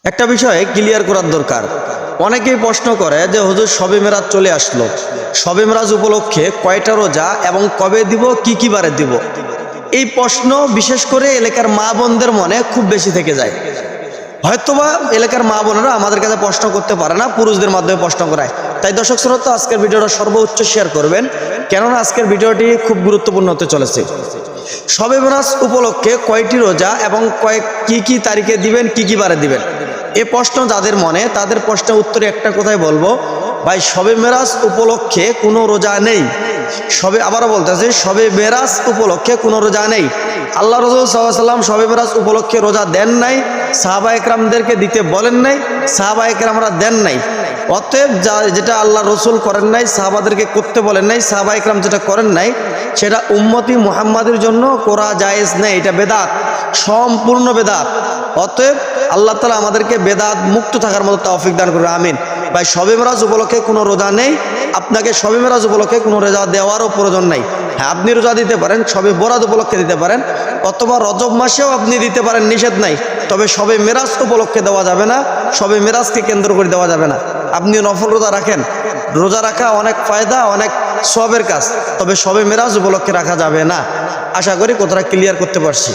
একটা বিষয়ে ক্লিয়ার করার দরকার। অনেকেই প্রশ্ন করে যে হুজুর শবে মেরাজ চলে আসলো, শবে মেরাজ উপলক্ষে কয়টা রোজা এবং কবে দিব, কি বারে দিব। এই প্রশ্ন বিশেষ করে এলাকার মা বোনদের মনে খুব বেশি থেকে যায়। হয়তোবা এলাকার মা বোনেরা আমাদের কাছে প্রশ্ন করতে পারে না, পুরুষদের মাধ্যমে প্রশ্ন করায়। তাই দর্শক শ্রোতা, আজকের ভিডিওটা সর্বোচ্চ শেয়ার করবেন, কেননা আজকের ভিডিওটি খুব গুরুত্বপূর্ণ হতে চলেছে। শবে মেরাজ উপলক্ষে কয়টি রোজা এবং কি তারিখে দিবেন, কি বারে দিবেন, এ প্রশ্ন যাদের মনে, তাদের প্রশ্নের উত্তরে একটা কথাই বলবো, ভাই শবে মেরাজ উপলক্ষে কোনো রোজা নেই। আবারও বলতেছে, শবে মেরাজ উপলক্ষে কোনো রোজা নেই। আল্লাহ রাসূল সাল্লাল্লাহু আলাইহি ওয়াসাল্লাম শবে মেরাজ উপলক্ষে রোজা দেন নাই, সাহাবা একরামদেরকে দিতে বলেন নাই, সাহাবা একরামরা দেন নাই। অতএব যেটা আল্লাহ রসুল করেন নাই, সাহাবাদেরকে করতে বলেন নাই, সাহাবা একরাম যেটা করেন নাই, সেটা উম্মতি মুহাম্মাদের জন্য করা জায়েজ নেই। এটা বেদাত, সম্পূর্ণ বেদাত। অতএব আল্লাহ তাআলা আমাদেরকে বেদাত মুক্ত থাকার মতো তৌফিক দান করবে, আমিন। ভাই শবে মেরাজ উপলক্ষে কোনো রোজা নেই, আপনাকে শবে মেরাজ উপলক্ষে কোনো রোজা দেওয়ারও প্রয়োজন নাই। হ্যাঁ, আপনি রোজা দিতে পারেন, শবে বরাত উপলক্ষে দিতে পারেন, অথবা রজব মাসেও আপনি দিতে পারেন, নিষেধ নাই। তবে শবে মেরাজ উপলক্ষে দেওয়া যাবে না, শবে মেরাজকে কেন্দ্র করে দেওয়া যাবে না। আপনি নফল রোজা রাখেন, রোজা রাখা অনেক ফায়দা, অনেক সওয়াবের কাজ, তবে শবে মেরাজ উপলক্ষে রাখা যাবে না। আশা করি কথাটা ক্লিয়ার করতে পারছি।